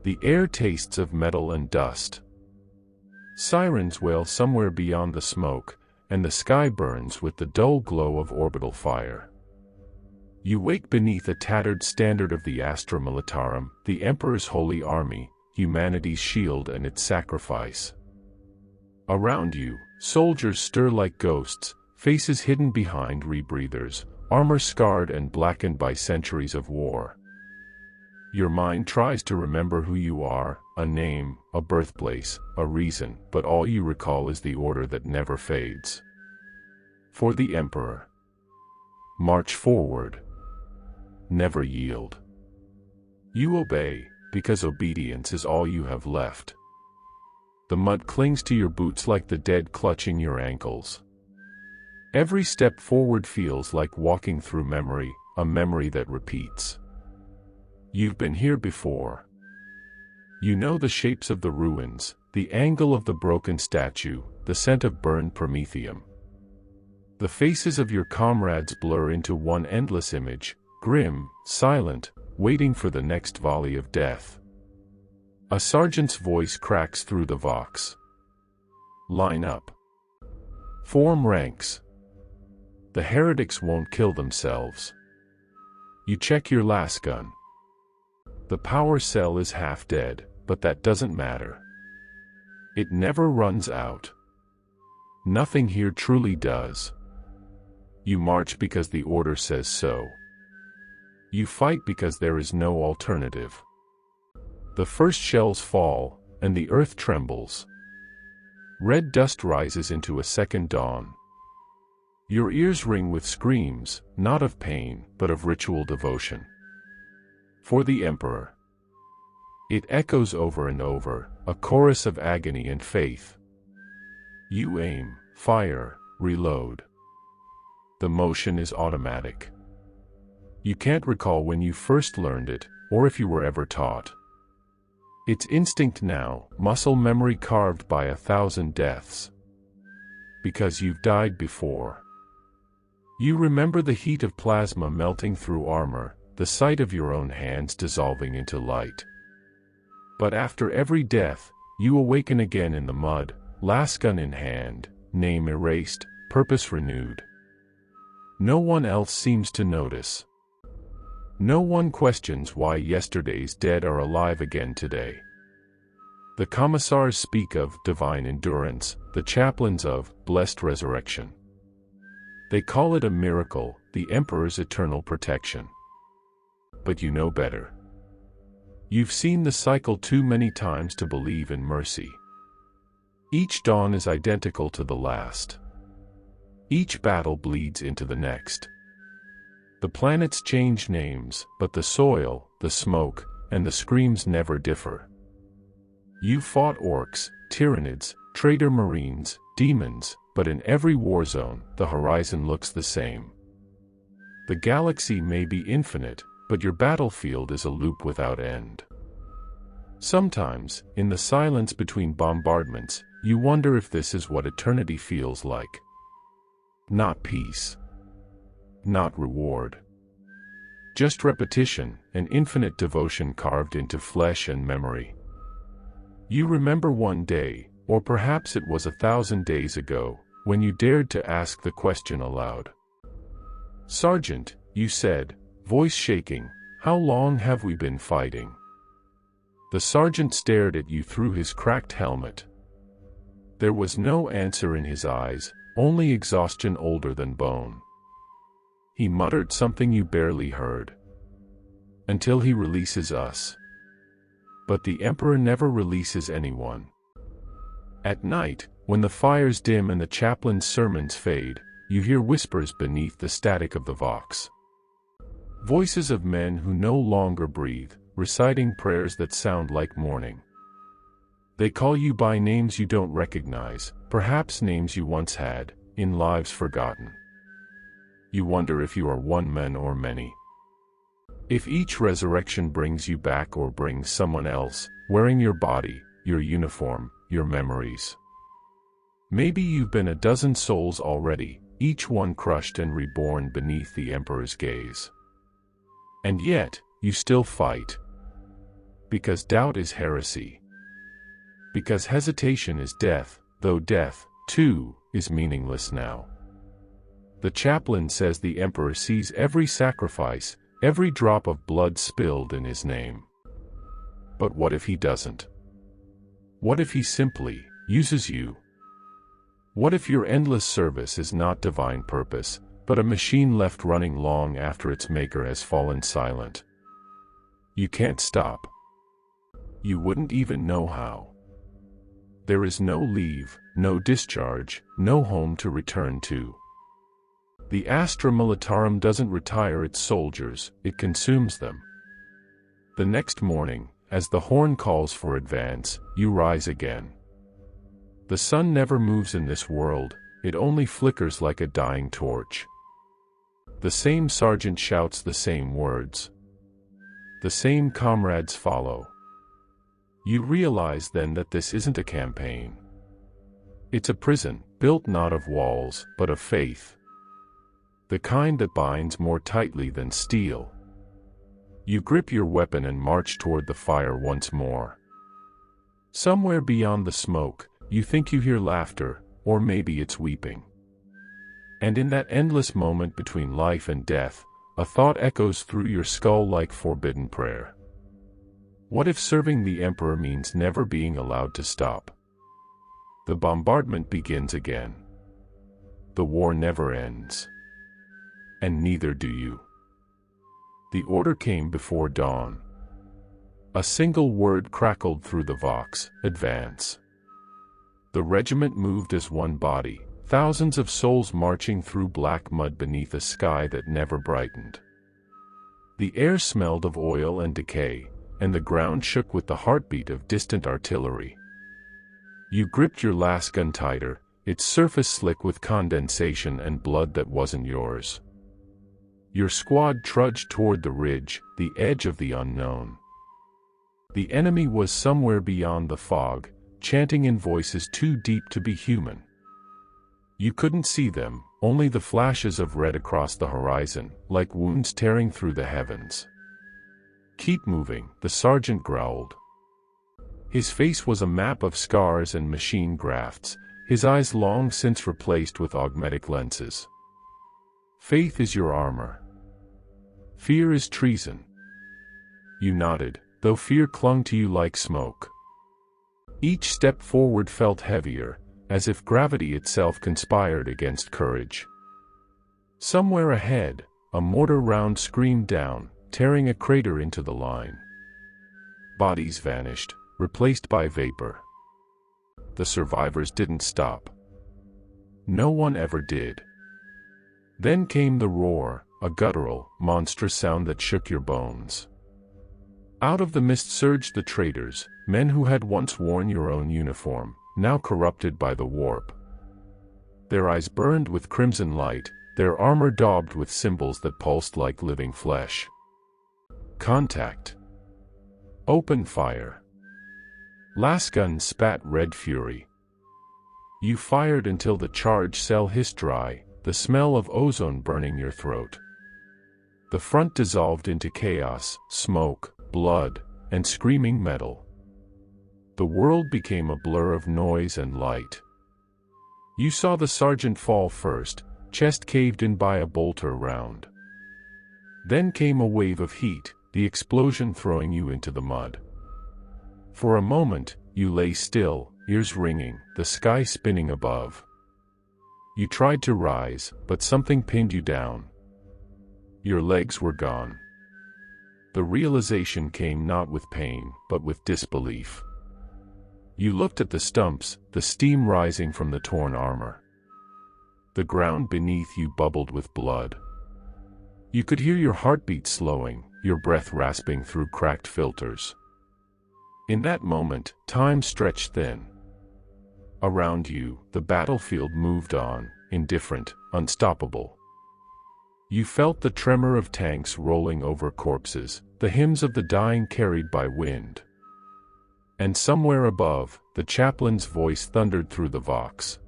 The air tastes of metal and dust. Sirens wail somewhere beyond the smoke, and the sky burns with the dull glow of orbital fire. You wake beneath a tattered standard of the Astra Militarum, the Emperor's holy army, humanity's shield and its sacrifice. Around you, soldiers stir like ghosts, faces hidden behind rebreathers, armor scarred and blackened by centuries of war. Your mind tries to remember who you are, a name, a birthplace, a reason, but all you recall is the order that never fades. For the Emperor. March forward. Never yield. You obey, because obedience is all you have left. The mud clings to your boots like the dead clutching your ankles. Every step forward feels like walking through memory, a memory that repeats. You've been here before. You know the shapes of the ruins, the angle of the broken statue, the scent of burned promethium. The faces of your comrades blur into one endless image, grim, silent, waiting for the next volley of death. A sergeant's voice cracks through the vox. Line up. Form ranks. The heretics won't kill themselves. You check your last gun. The power cell is half dead, but that doesn't matter. It never runs out. Nothing here truly does. You march because the order says so. You fight because there is no alternative. The first shells fall, and the earth trembles. Red dust rises into a second dawn. Your ears ring with screams, not of pain, but of ritual devotion. For the Emperor. It echoes over and over, a chorus of agony and faith. You aim, fire, reload. The motion is automatic. You can't recall when you first learned it, or if you were ever taught. It's instinct now, muscle memory carved by 1,000 deaths. Because you've died before. You remember the heat of plasma melting through armor, the sight of your own hands dissolving into light. But after every death, you awaken again in the mud, last gun in hand, name erased, purpose renewed. No one else seems to notice. No one questions why yesterday's dead are alive again today. The commissars speak of divine endurance, the chaplains of blessed resurrection. They call it a miracle, the Emperor's eternal protection. But you know better. You've seen the cycle too many times to believe in mercy. Each dawn is identical to the last. Each battle bleeds into the next. The planets change names, but the soil, the smoke, and the screams never differ. You fought orcs, tyranids, traitor marines, demons, but in every war zone, the horizon looks the same. The galaxy may be infinite, but your battlefield is a loop without end. Sometimes, in the silence between bombardments, you wonder if this is what eternity feels like. Not peace. Not reward. Just repetition, an infinite devotion carved into flesh and memory. You remember one day, or perhaps it was 1,000 days ago, when you dared to ask the question aloud. Sergeant, you said, voice shaking, how long have we been fighting? The sergeant stared at you through his cracked helmet. There was no answer in his eyes, only exhaustion older than bone. He muttered something you barely heard. Until he releases us. But the Emperor never releases anyone. At night, when the fires dim and the chaplain's sermons fade, you hear whispers beneath the static of the vox. Voices of men who no longer breathe, reciting prayers that sound like mourning. They call you by names you don't recognize, perhaps names you once had, in lives forgotten. You wonder if you are one man or many. If each resurrection brings you back or brings someone else, wearing your body, your uniform, your memories. Maybe you've been a dozen souls already, each one crushed and reborn beneath the Emperor's gaze. And yet, you still fight. Because doubt is heresy. Because hesitation is death, though death, too, is meaningless now. The chaplain says the Emperor sees every sacrifice, every drop of blood spilled in his name. But what if he doesn't? What if he simply uses you? What if your endless service is not divine purpose, but a machine left running long after its maker has fallen silent? You can't stop. You wouldn't even know how. There is no leave, no discharge, no home to return to. The Astra Militarum doesn't retire its soldiers, it consumes them. The next morning, as the horn calls for advance, you rise again. The sun never moves in this world, it only flickers like a dying torch. The same sergeant shouts the same words. The same comrades follow. You realize then that this isn't a campaign. It's a prison, built not of walls, but of faith. The kind that binds more tightly than steel. You grip your weapon and march toward the fire once more. Somewhere beyond the smoke, you think you hear laughter, or maybe it's weeping. And in that endless moment between life and death, a thought echoes through your skull like forbidden prayer. What if serving the Emperor means never being allowed to stop? The bombardment begins again. The war never ends. And neither do you. The order came before dawn. A single word crackled through the vox: advance. The regiment moved as one body, thousands of souls marching through black mud beneath a sky that never brightened. The air smelled of oil and decay, and the ground shook with the heartbeat of distant artillery. You gripped your last gun tighter, its surface slick with condensation and blood that wasn't yours. Your squad trudged toward the ridge, the edge of the unknown. The enemy was somewhere beyond the fog, chanting in voices too deep to be human. You couldn't see them, only the flashes of red across the horizon, like wounds tearing through the heavens. "Keep moving," the sergeant growled. His face was a map of scars and machine grafts, his eyes long since replaced with augmetic lenses. "Faith is your armor. Fear is treason." You nodded, though fear clung to you like smoke. Each step forward felt heavier, as if gravity itself conspired against courage. Somewhere ahead, a mortar round screamed down, tearing a crater into the line. Bodies vanished, replaced by vapor. The survivors didn't stop. No one ever did. Then came the roar, a guttural, monstrous sound that shook your bones. Out of the mist surged the traitors, men who had once worn your own uniform, now corrupted by the warp. Their eyes burned with crimson light, their armor daubed with symbols that pulsed like living flesh. Contact. Open fire. Lasgun spat red fury. You fired until the charge cell hissed dry, the smell of ozone burning your throat. The front dissolved into chaos, smoke, blood, and screaming metal. The world became a blur of noise and light. You saw the sergeant fall first, chest caved in by a bolter round. Then came a wave of heat, the explosion throwing you into the mud. For a moment, you lay still, ears ringing, the sky spinning above. You tried to rise, but something pinned you down. Your legs were gone. The realization came not with pain, but with disbelief. You looked at the stumps, the steam rising from the torn armor. The ground beneath you bubbled with blood. You could hear your heartbeat slowing, your breath rasping through cracked filters. In that moment, time stretched thin. Around you, the battlefield moved on, indifferent, unstoppable. You felt the tremor of tanks rolling over corpses, the hymns of the dying carried by wind. And somewhere above, the chaplain's voice thundered through the vox.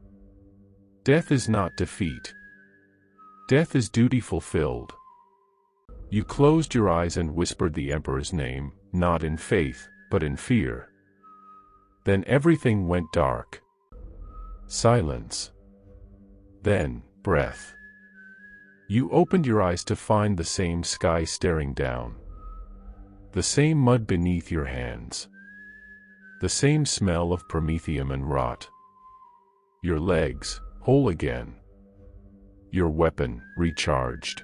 Death is not defeat. Death is duty fulfilled. You closed your eyes and whispered the Emperor's name, not in faith, but in fear. Then everything went dark. Silence. Then, breath. You opened your eyes to find the same sky staring down. The same mud beneath your hands. The same smell of promethium and rot. Your legs, whole again. Your weapon, recharged.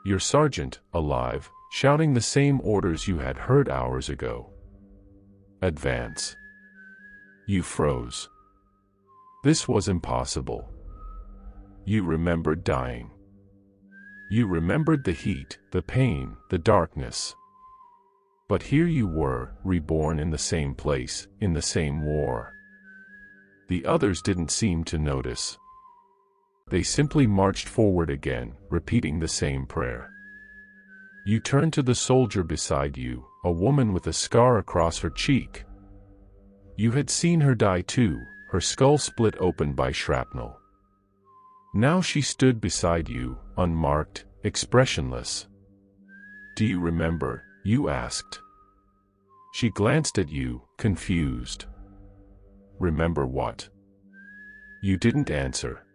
Your sergeant, alive, shouting the same orders you had heard hours ago. Advance. You froze. This was impossible. You remembered dying. You remembered the heat, the pain, the darkness. But here you were, reborn in the same place, in the same war. The others didn't seem to notice. They simply marched forward again, repeating the same prayer. You turned to the soldier beside you, a woman with a scar across her cheek. You had seen her die too, her skull split open by shrapnel. Now she stood beside you, unmarked, expressionless. "Do you remember?" you asked. She glanced at you, confused. "Remember what?" You didn't answer.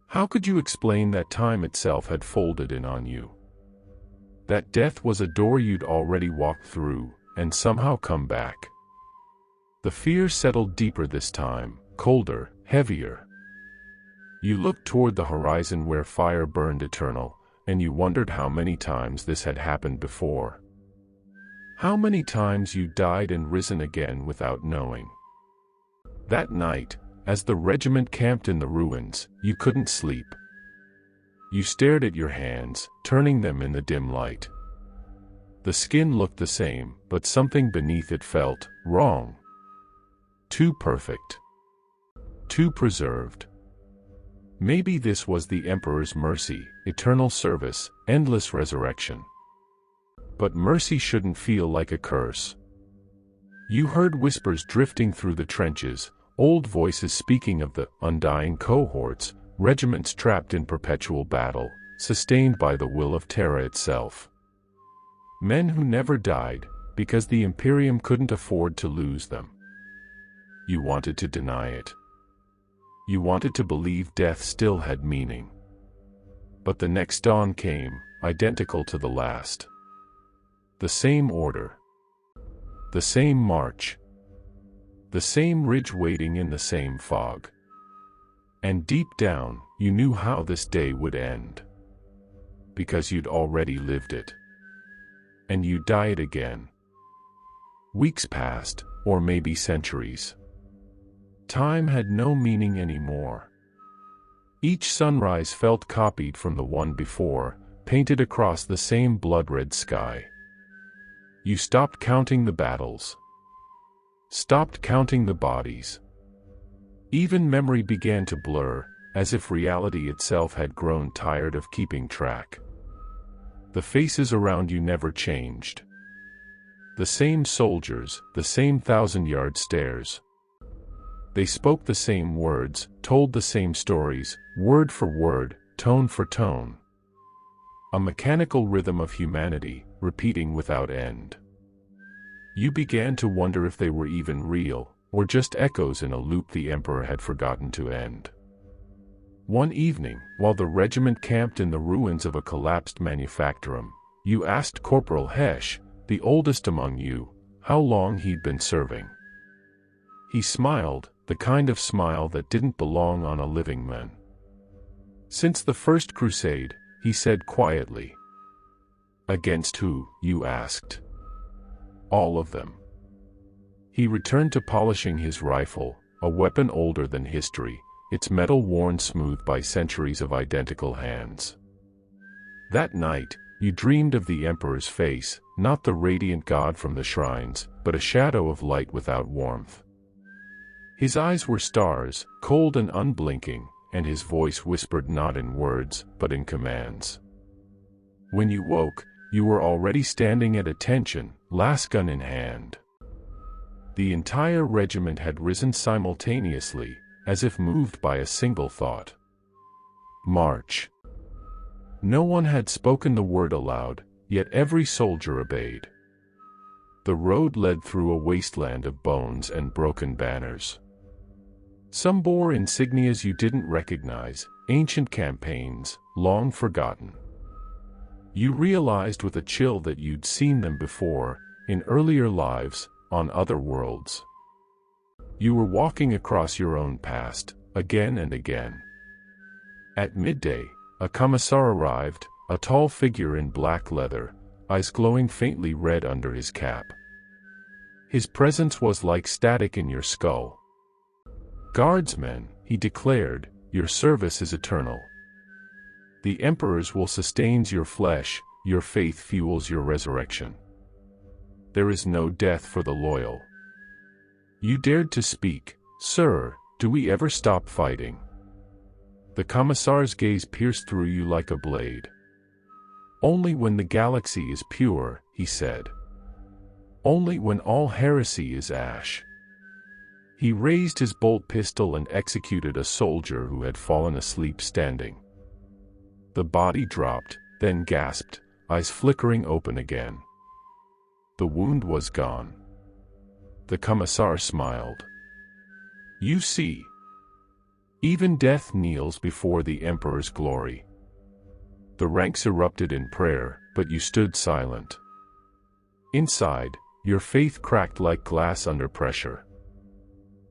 How could you explain that time itself had folded in on you? That death was a door you'd already walked through, and somehow come back. The fear settled deeper this time, colder, heavier. You looked toward the horizon where fire burned eternal, and you wondered how many times this had happened before. How many times you died and risen again without knowing. That night, as the regiment camped in the ruins, you couldn't sleep. You stared at your hands, turning them in the dim light. The skin looked the same, but something beneath it felt wrong. Too perfect. Too preserved. Maybe this was the Emperor's mercy, eternal service, endless resurrection. But mercy shouldn't feel like a curse. You heard whispers drifting through the trenches, old voices speaking of the undying cohorts, regiments trapped in perpetual battle, sustained by the will of Terra itself. Men who never died, because the Imperium couldn't afford to lose them. You wanted to deny it. You wanted to believe death still had meaning. But the next dawn came, identical to the last. The same order. The same march. The same ridge waiting in the same fog. And deep down, you knew how this day would end. Because you'd already lived it. And you'd die it again. Weeks passed, or maybe centuries. Time had no meaning anymore. Each sunrise felt copied from the one before, painted across the same blood-red sky. You stopped counting the battles. Stopped counting the bodies. Even memory began to blur, as if reality itself had grown tired of keeping track. The faces around you never changed. The same soldiers, the same thousand-yard stares. They spoke the same words, told the same stories, word for word, tone for tone. A mechanical rhythm of humanity, repeating without end. You began to wonder if they were even real, or just echoes in a loop the Emperor had forgotten to end. One evening, while the regiment camped in the ruins of a collapsed manufactorum, you asked Corporal Hesh, the oldest among you, how long he'd been serving. He smiled, the kind of smile that didn't belong on a living man. "Since the First Crusade," he said quietly. "Against who?" you asked. "All of them." He returned to polishing his rifle, a weapon older than history, its metal worn smooth by centuries of identical hands. That night, you dreamed of the Emperor's face, not the radiant god from the shrines, but a shadow of light without warmth. His eyes were stars, cold and unblinking, and his voice whispered not in words, but in commands. When you woke, you were already standing at attention, lasgun in hand. The entire regiment had risen simultaneously, as if moved by a single thought. March. No one had spoken the word aloud, yet every soldier obeyed. The road led through a wasteland of bones and broken banners. Some bore insignias you didn't recognize, ancient campaigns, long forgotten. You realized with a chill that you'd seen them before, in earlier lives, on other worlds. You were walking across your own past, again and again. At midday, a commissar arrived, a tall figure in black leather, eyes glowing faintly red under his cap. His presence was like static in your skull. "Guardsman," he declared, "your service is eternal. The Emperor's will sustains your flesh, your faith fuels your resurrection. There is no death for the loyal." You dared to speak, "Sir, do we ever stop fighting?" The commissar's gaze pierced through you like a blade. "Only when the galaxy is pure," he said. "Only when all heresy is ash." He raised his bolt pistol and executed a soldier who had fallen asleep standing. The body dropped, then gasped, eyes flickering open again. The wound was gone. The commissar smiled. "You see. Even death kneels before the Emperor's glory." The ranks erupted in prayer, but you stood silent. Inside, your faith cracked like glass under pressure.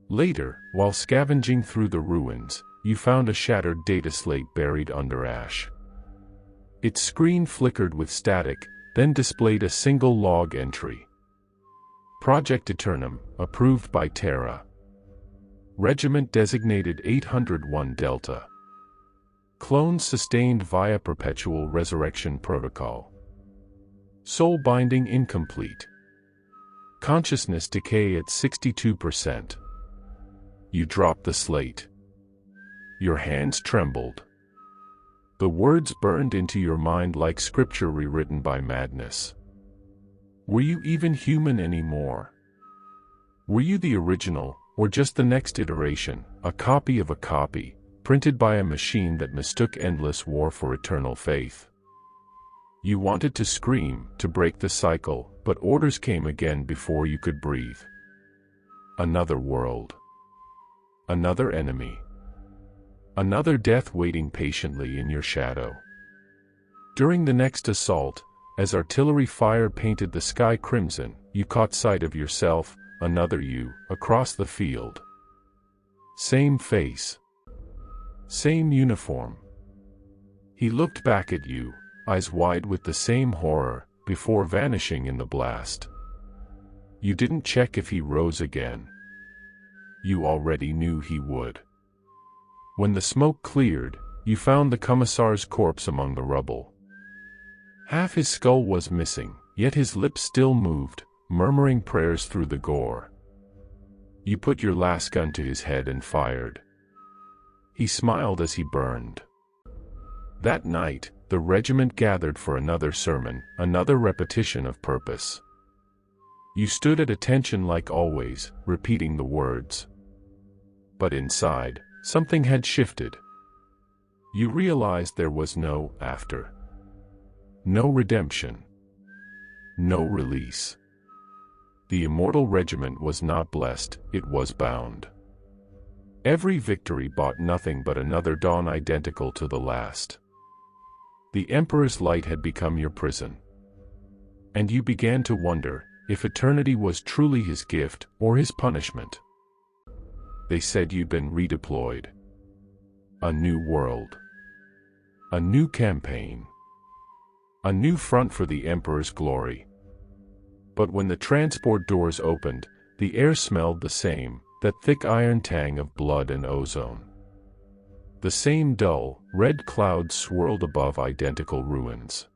Later, while scavenging through the ruins, you found a shattered data slate buried under ash. Its screen flickered with static, then displayed a single log entry. Project Eternum, approved by Terra. Regiment designated 801 Delta. Clones sustained via Perpetual Resurrection Protocol. Soul binding incomplete. Consciousness decay at 62%. You dropped the slate. Your hands trembled. The words burned into your mind like scripture rewritten by madness. Were you even human anymore? Were you the original, or just the next iteration, a copy of a copy, printed by a machine that mistook endless war for eternal faith? You wanted to scream, to break the cycle, but orders came again before you could breathe. Another world. Another enemy. Another death waiting patiently in your shadow. During the next assault, as artillery fire painted the sky crimson, you caught sight of yourself, another you, across the field. Same face. Same uniform. He looked back at you, eyes wide with the same horror, before vanishing in the blast. You didn't check if he rose again. You already knew he would. When the smoke cleared, you found the commissar's corpse among the rubble. Half his skull was missing, yet his lips still moved, murmuring prayers through the gore. You put your last gun to his head and fired. He smiled as he burned. That night, the regiment gathered for another sermon, another repetition of purpose. You stood at attention like always, repeating the words. But inside, something had shifted. You realized there was no after. No redemption. No release. The immortal regiment was not blessed, it was bound. Every victory brought nothing but another dawn identical to the last. The Emperor's light had become your prison. And you began to wonder if eternity was truly his gift or his punishment. They said you'd been redeployed. A new world. A new campaign. A new front for the Emperor's glory. But when the transport doors opened, the air smelled the same, that thick iron tang of blood and ozone. The same dull, red clouds swirled above identical ruins.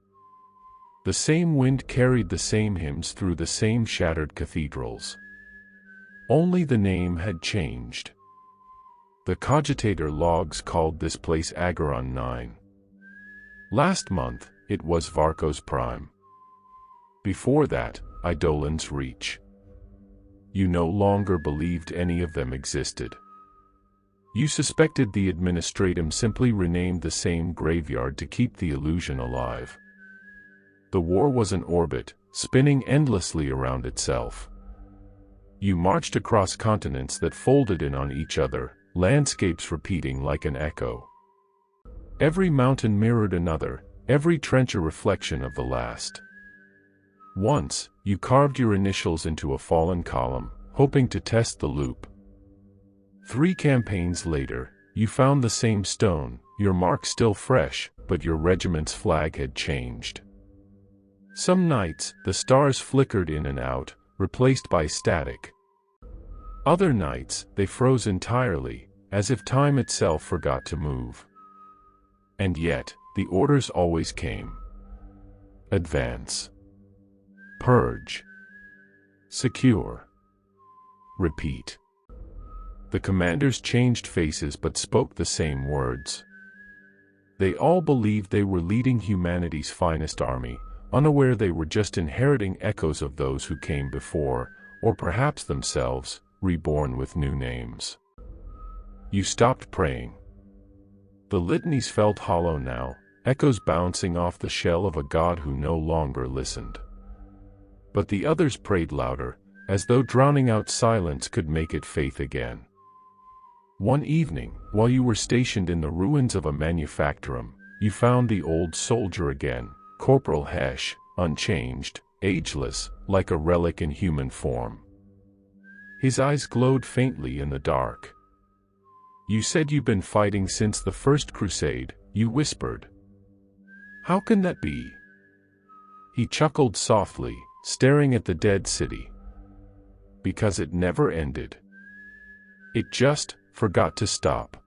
The same wind carried the same hymns through the same shattered cathedrals. Only the name had changed. The cogitator logs called this place Agaron 9. Last month, it was Varkos Prime. Before that, Eidolon's Reach. You no longer believed any of them existed. You suspected the Administratum simply renamed the same graveyard to keep the illusion alive. The war was an orbit, spinning endlessly around itself. You marched across continents that folded in on each other, landscapes repeating like an echo. Every mountain mirrored another, every trench a reflection of the last. Once, you carved your initials into a fallen column, hoping to test the loop. 3 campaigns later, you found the same stone, your mark still fresh, but your regiment's flag had changed. Some nights, the stars flickered in and out, replaced by static. Other nights, they froze entirely, as if time itself forgot to move. And yet, the orders always came. Advance. Purge. Secure. Repeat. The commanders changed faces but spoke the same words. They all believed they were leading humanity's finest army, unaware they were just inheriting echoes of those who came before, or perhaps themselves, reborn with new names. You stopped praying. The litanies felt hollow now, echoes bouncing off the shell of a god who no longer listened. But the others prayed louder, as though drowning out silence could make it faith again. One evening, while you were stationed in the ruins of a manufactorum, you found the old soldier again, Corporal Hesh, unchanged, ageless, like a relic in human form. His eyes glowed faintly in the dark. You said you'd been fighting since the First Crusade, you whispered. How can that be? He chuckled softly, staring at the dead city. Because it never ended. It just forgot to stop.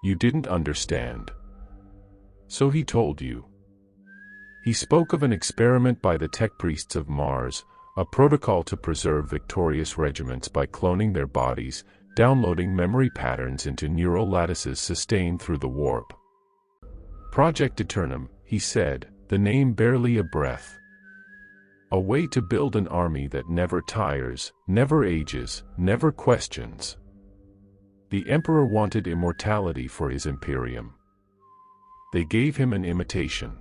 You didn't understand. So he told you. He spoke of an experiment by the tech priests of Mars, a protocol to preserve victorious regiments by cloning their bodies, downloading memory patterns into neural lattices sustained through the warp. Project Eternum, he said, the name barely a breath. A way to build an army that never tires, never ages, never questions. The Emperor wanted immortality for his Imperium. They gave him an imitation.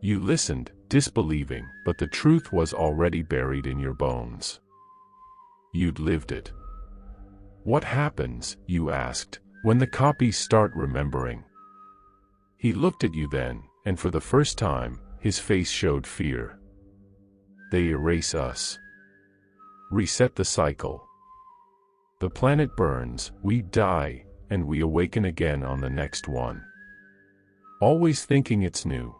You listened, disbelieving, but the truth was already buried in your bones. You'd lived it. What happens, you asked, when the copies start remembering? He looked at you then, and for the first time, his face showed fear. They erase us. Reset the cycle. The planet burns, we die, and we awaken again on the next one. Always thinking it's new.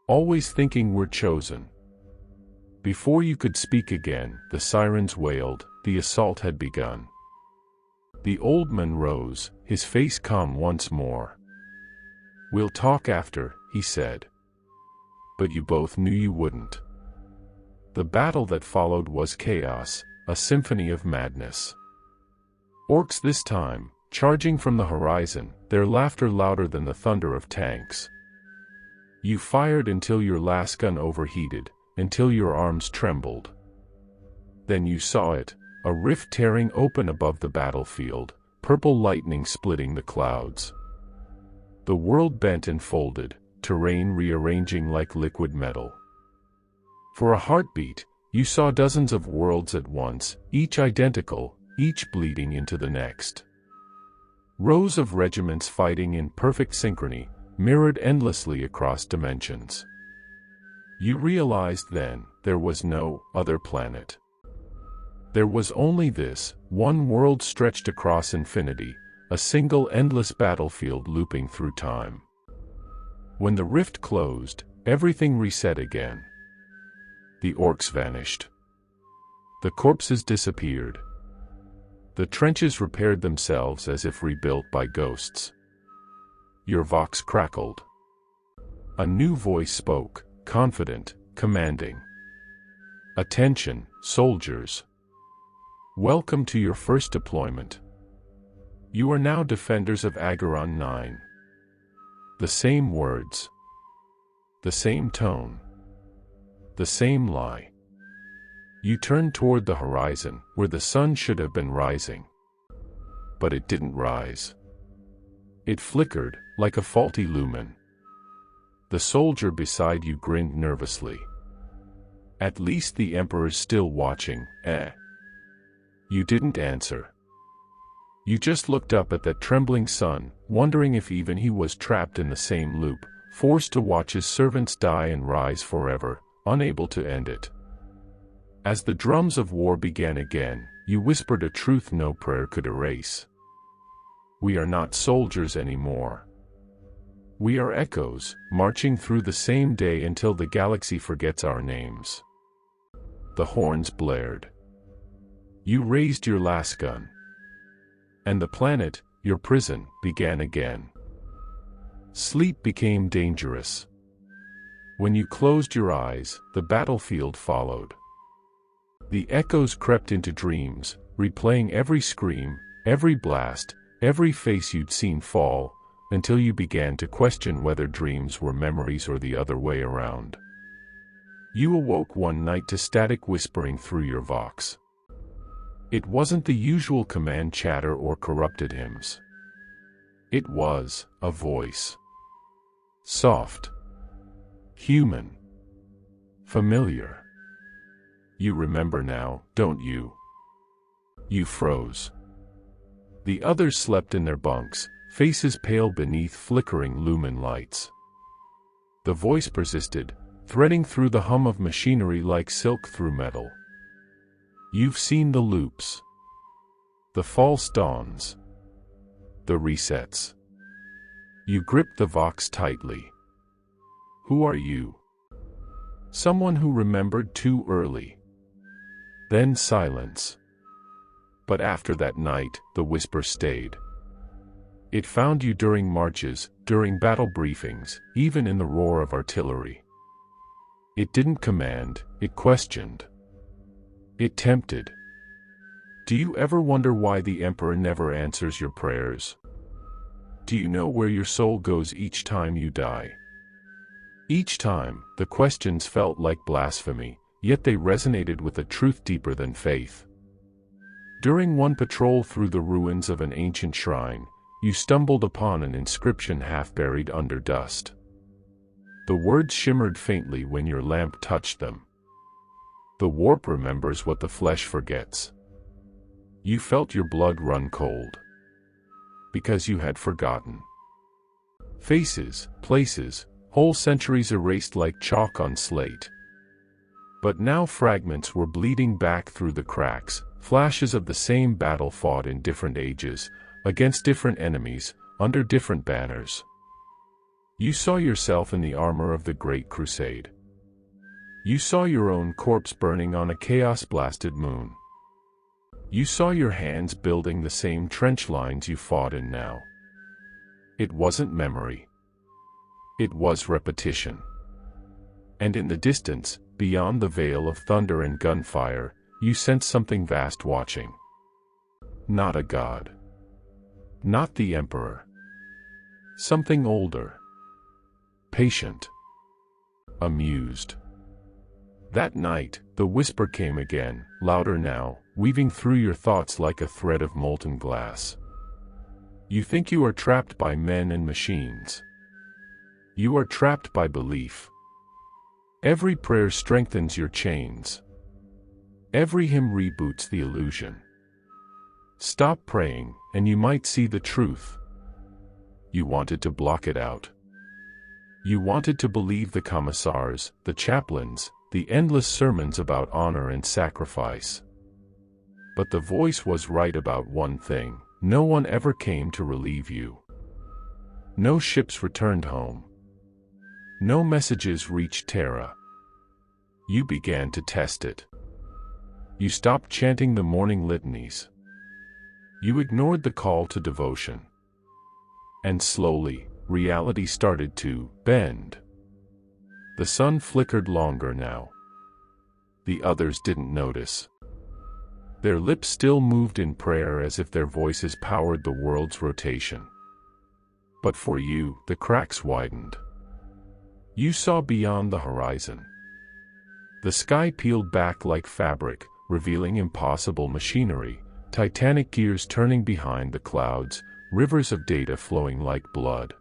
Always thinking we're chosen. Before you could speak again, the sirens wailed, the assault had begun. The old man rose, his face calm once more. We'll talk after, he said. But you both knew you wouldn't. The battle that followed was chaos, a symphony of madness. Orcs this time, charging from the horizon, their laughter louder than the thunder of tanks. You fired until your last gun overheated, until your arms trembled. Then you saw it, a rift tearing open above the battlefield, purple lightning splitting the clouds. The world bent and folded, terrain rearranging like liquid metal. For a heartbeat, you saw dozens of worlds at once, each identical, each bleeding into the next. Rows of regiments fighting in perfect synchrony, mirrored endlessly across dimensions. You realized then, there was no other planet. There was only this, one world stretched across infinity, a single endless battlefield looping through time. When the rift closed, everything reset again. The orcs vanished. The corpses disappeared. The trenches repaired themselves as if rebuilt by ghosts. Your vox crackled. A new voice spoke, confident, commanding. Attention, soldiers. Welcome to your first deployment. You are now defenders of Agaron 9. The same words. The same tone. The same lie. You turned toward the horizon, where the sun should have been rising. But it didn't rise. It flickered, like a faulty lumen. The soldier beside you grinned nervously. At least the Emperor's still watching, eh? You didn't answer. You just looked up at that trembling sun, wondering if even he was trapped in the same loop, forced to watch his servants die and rise forever, unable to end it. As the drums of war began again, you whispered a truth no prayer could erase. We are not soldiers anymore. We are echoes, marching through the same day until the galaxy forgets our names. The horns blared. You raised your last gun. And the planet, your prison, began again. Sleep became dangerous. When you closed your eyes, the battlefield followed. The echoes crept into dreams, replaying every scream, every blast, every face you'd seen fall, until you began to question whether dreams were memories or the other way around. You awoke one night to static whispering through your vox. It wasn't the usual command chatter or corrupted hymns. It was a voice. Soft. Human. Familiar. You remember now, don't you? You froze. The others slept in their bunks, faces pale beneath flickering lumen lights. The voice persisted, threading through the hum of machinery like silk through metal. You've seen the loops. The false dawns. The resets. You gripped the vox tightly. Who are you? Someone who remembered too early. Then silence. But after that night, the whisper stayed. It found you during marches, during battle briefings, even in the roar of artillery. It didn't command, it questioned. It tempted. Do you ever wonder why the Emperor never answers your prayers? Do you know where your soul goes each time you die? Each time, the questions felt like blasphemy, yet they resonated with a truth deeper than faith. During one patrol through the ruins of an ancient shrine, you stumbled upon an inscription half buried under dust. The words shimmered faintly when your lamp touched them. The warp remembers what the flesh forgets. You felt your blood run cold. Because you had forgotten. Faces, places, whole centuries erased like chalk on slate. But now fragments were bleeding back through the cracks, flashes of the same battle fought in different ages, against different enemies, under different banners. You saw yourself in the armor of the Great Crusade. You saw your own corpse burning on a chaos-blasted moon. You saw your hands building the same trench lines you fought in now. It wasn't memory. It was repetition. And in the distance, beyond the veil of thunder and gunfire, you sensed something vast watching. Not a god. Not the Emperor. Something older. Patient. Amused. That night, the whisper came again, louder now, weaving through your thoughts like a thread of molten glass. You think you are trapped by men and machines. You are trapped by belief. Every prayer strengthens your chains. Every hymn reboots the illusion. Stop praying, and you might see the truth. You wanted to block it out. You wanted to believe the commissars, the chaplains, the endless sermons about honor and sacrifice. But the voice was right about one thing: no one ever came to relieve you. No ships returned home. No messages reached Terra. You began to test it. You stopped chanting the morning litanies. You ignored the call to devotion. And slowly, reality started to bend. The sun flickered longer now. The others didn't notice. Their lips still moved in prayer as if their voices powered the world's rotation. But for you, the cracks widened. You saw beyond the horizon. The sky peeled back like fabric, revealing impossible machinery, titanic gears turning behind the clouds, rivers of data flowing like blood.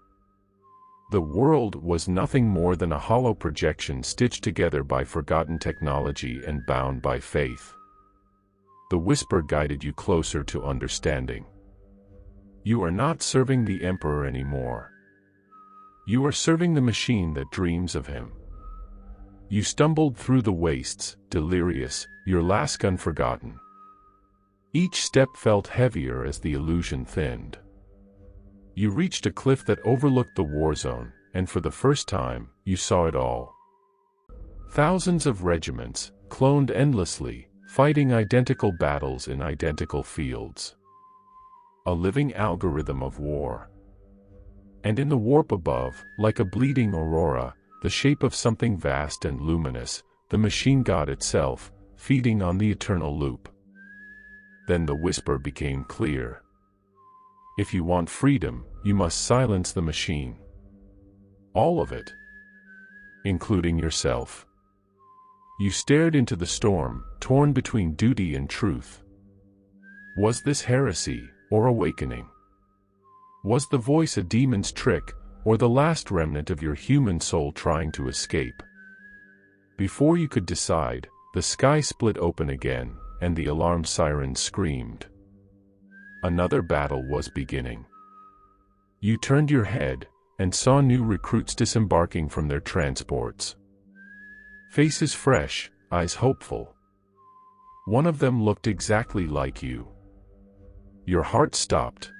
The world was nothing more than a hollow projection stitched together by forgotten technology and bound by faith. The whisper guided you closer to understanding. You are not serving the Emperor anymore. You are serving the machine that dreams of him. You stumbled through the wastes, delirious, your last gun forgotten. Each step felt heavier as the illusion thinned. You reached a cliff that overlooked the war zone, and for the first time, you saw it all. Thousands of regiments, cloned endlessly, fighting identical battles in identical fields. A living algorithm of war. And in the warp above, like a bleeding aurora, the shape of something vast and luminous, the machine god itself, feeding on the eternal loop. Then the whisper became clear. If you want freedom, you must silence the machine. All of it. Including yourself. You stared into the storm, torn between duty and truth. Was this heresy, or awakening? Was the voice a demon's trick, or the last remnant of your human soul trying to escape? Before you could decide, the sky split open again, and the alarm sirens screamed. Another battle was beginning. You turned your head, and saw new recruits disembarking from their transports. Faces fresh, eyes hopeful. One of them looked exactly like you. Your heart stopped.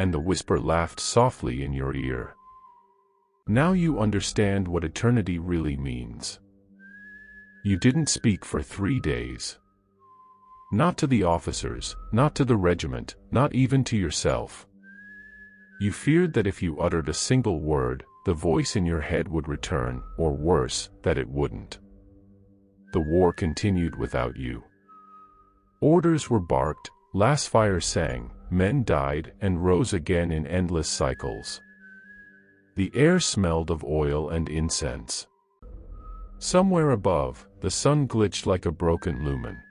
And the whisper laughed softly in your ear. Now you understand what eternity really means. You didn't speak for 3 days. Not to the officers, not to the regiment, not even to yourself. You feared that if you uttered a single word, the voice in your head would return, or worse, that it wouldn't. The war continued without you. Orders were barked, last fire sang, men died and rose again in endless cycles. The air smelled of oil and incense. Somewhere above, the sun glitched like a broken lumen.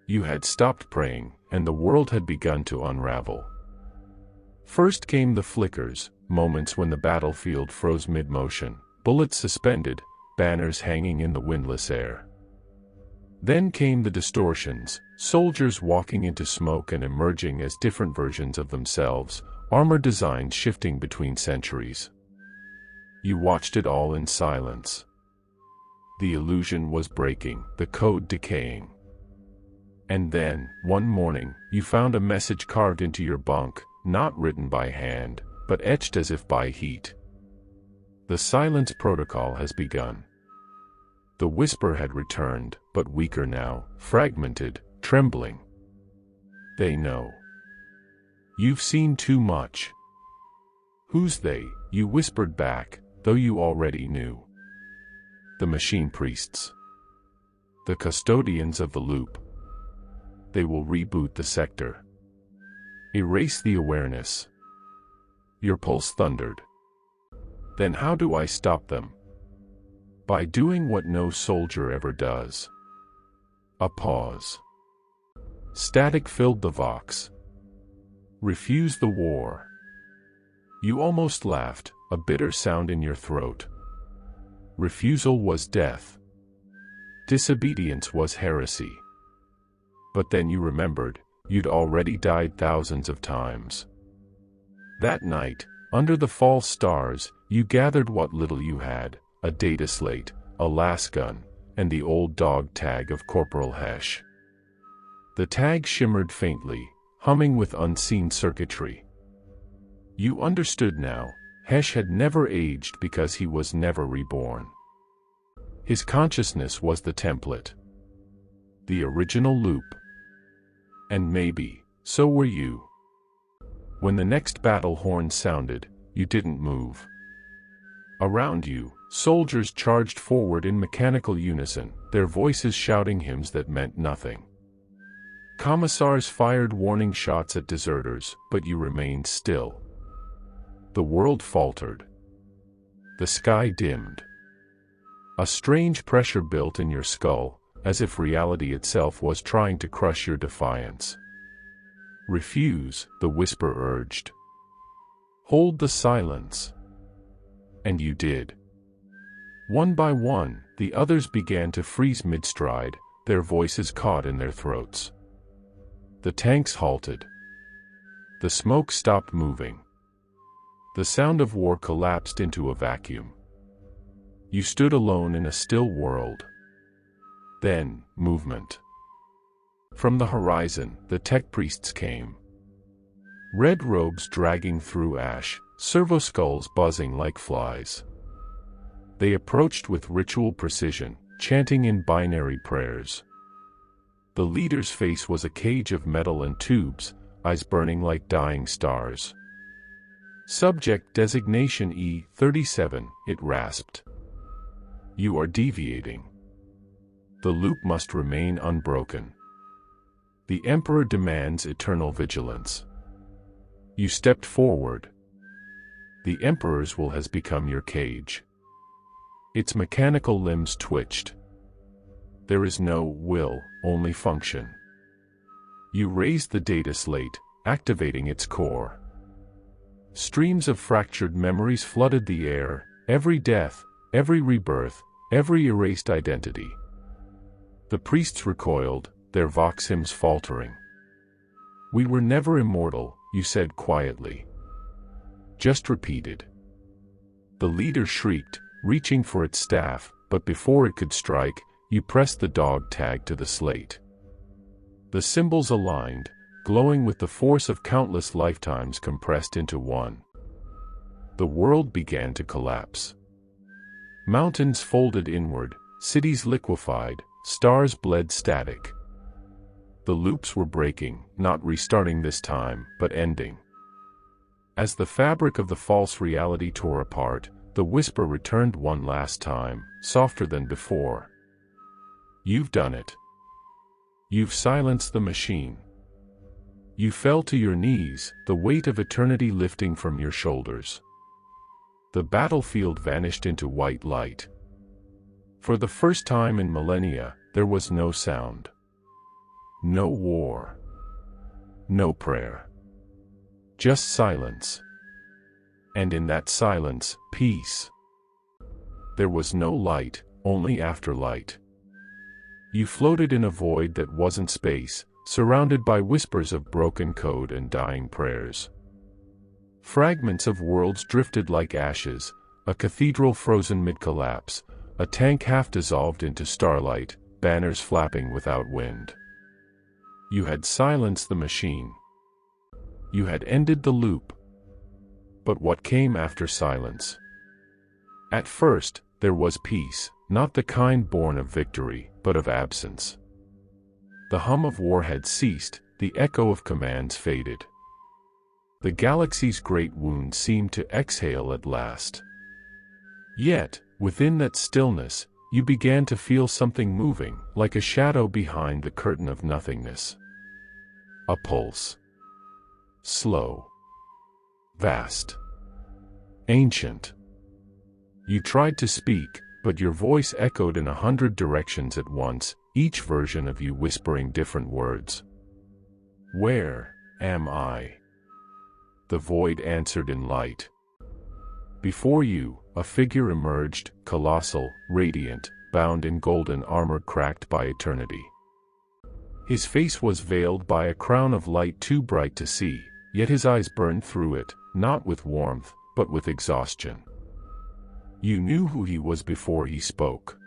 You had stopped praying, and the world had begun to unravel. First came the flickers, moments when the battlefield froze mid-motion, bullets suspended, banners hanging in the windless air. Then came the distortions, soldiers walking into smoke and emerging as different versions of themselves, armor designs shifting between centuries. You watched it all in silence. The illusion was breaking, the code decaying. And then, one morning, you found a message carved into your bunk, not written by hand, but etched as if by heat. The silence protocol has begun. The whisper had returned, but weaker now, fragmented, trembling. They know. You've seen too much. Who's they? You whispered back, though you already knew. The machine priests. The custodians of the loop. They will reboot the sector. Erase the awareness. Your pulse thundered. Then how do I stop them? By doing what no soldier ever does. A pause. Static filled the vox. Refuse the war. You almost laughed, a bitter sound in your throat. Refusal was death. Disobedience was heresy. But then you remembered, you'd already died thousands of times. That night, under the false stars, you gathered what little you had, a data slate, a lasgun, and the old dog tag of Corporal Hesh. The tag shimmered faintly, humming with unseen circuitry. You understood now, Hesh had never aged because he was never reborn. His consciousness was the template. The original loop. And maybe, so were you. When the next battle horn sounded, you didn't move. Around you, soldiers charged forward in mechanical unison, their voices shouting hymns that meant nothing. Commissars fired warning shots at deserters, but you remained still. The world faltered. The sky dimmed. A strange pressure built in your skull, as if reality itself was trying to crush your defiance. Refuse, the whisper urged. Hold the silence. And you did. One by one, the others began to freeze mid-stride, their voices caught in their throats. The tanks halted. The smoke stopped moving. The sound of war collapsed into a vacuum. You stood alone in a still world. Then, movement. From the horizon, the tech priests came. Red robes dragging through ash, servo skulls buzzing like flies. They approached with ritual precision, chanting in binary prayers. The leader's face was a cage of metal and tubes, eyes burning like dying stars. Subject designation E-37, it rasped. You are deviating. The loop must remain unbroken. The Emperor demands eternal vigilance. You stepped forward. The Emperor's will has become your cage. Its mechanical limbs twitched. There is no will, only function. You raised the data slate, activating its core. Streams of fractured memories flooded the air, every death, every rebirth, every erased identity. The priests recoiled, their vox hymns faltering. We were never immortal, you said quietly. Just repeated. The leader shrieked, reaching for its staff, but before it could strike, you pressed the dog tag to the slate. The symbols aligned, glowing with the force of countless lifetimes compressed into one. The world began to collapse. Mountains folded inward, cities liquefied, stars bled static. The loops were breaking, not restarting this time, but ending. As the fabric of the false reality tore apart, the whisper returned one last time, softer than before. You've done it. You've silenced the machine. You fell to your knees, the weight of eternity lifting from your shoulders. The battlefield vanished into white light. For the first time in millennia, there was no sound. No war. No prayer. Just silence. And in that silence, peace. There was no light, only afterlight. You floated in a void that wasn't space, surrounded by whispers of broken code and dying prayers. Fragments of worlds drifted like ashes, a cathedral frozen mid-collapse, a tank half dissolved into starlight, banners flapping without wind. You had silenced the machine. You had ended the loop. But what came after silence? At first, there was peace, not the kind born of victory, but of absence. The hum of war had ceased, the echo of commands faded. The galaxy's great wound seemed to exhale at last. Yet, within that stillness, you began to feel something moving, like a shadow behind the curtain of nothingness. A pulse. Slow. Vast. Ancient. You tried to speak, but your voice echoed in 100 directions at once, each version of you whispering different words. Where am I? The void answered in light. Before you, a figure emerged, colossal, radiant, bound in golden armor cracked by eternity. His face was veiled by a crown of light too bright to see, yet his eyes burned through it, not with warmth, but with exhaustion. You knew who he was before he spoke.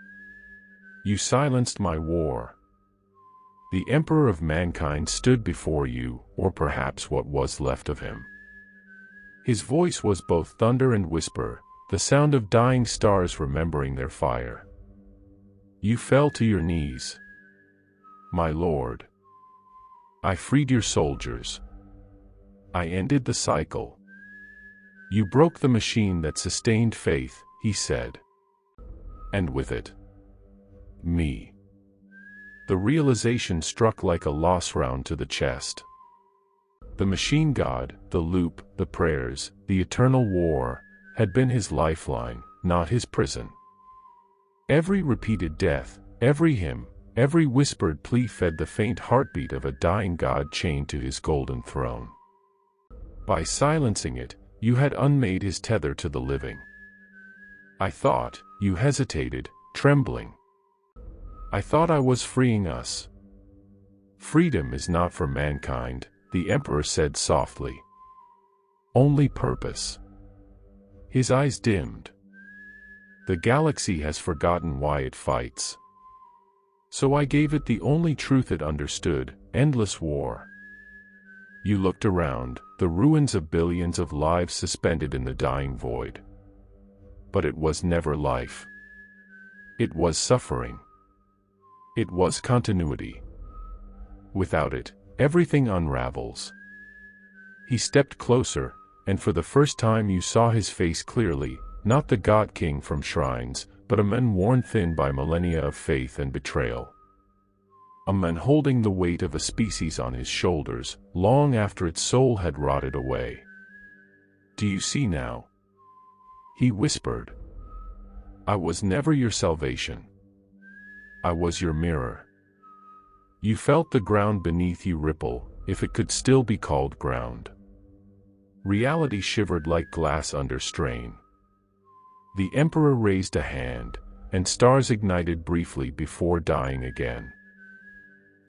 You silenced my war. The Emperor of mankind stood before you, or perhaps what was left of him. His voice was both thunder and whisper, the sound of dying stars remembering their fire. You fell to your knees. My lord. I freed your soldiers. I ended the cycle. You broke the machine that sustained faith, he said. And with it, me. The realization struck like a loss round to the chest. The machine god, the loop, the prayers, the eternal war, had been his lifeline, not his prison. Every repeated death, every hymn, every whispered plea fed the faint heartbeat of a dying god chained to his golden throne. By silencing it, you had unmade his tether to the living. I thought, you hesitated, trembling. I thought I was freeing us. Freedom is not for mankind, the Emperor said softly. Only purpose. His eyes dimmed. The galaxy has forgotten why it fights. So I gave it the only truth it understood, endless war. You looked around, the ruins of billions of lives suspended in the dying void. But it was never life. It was suffering. It was continuity. Without it, everything unravels. He stepped closer, and for the first time you saw his face clearly, not the God King from shrines, but a man worn thin by millennia of faith and betrayal. A man holding the weight of a species on his shoulders, long after its soul had rotted away. Do you see now? He whispered. I was never your salvation. I was your mirror. You felt the ground beneath you ripple, if it could still be called ground. Reality shivered like glass under strain. The Emperor raised a hand, and stars ignited briefly before dying again.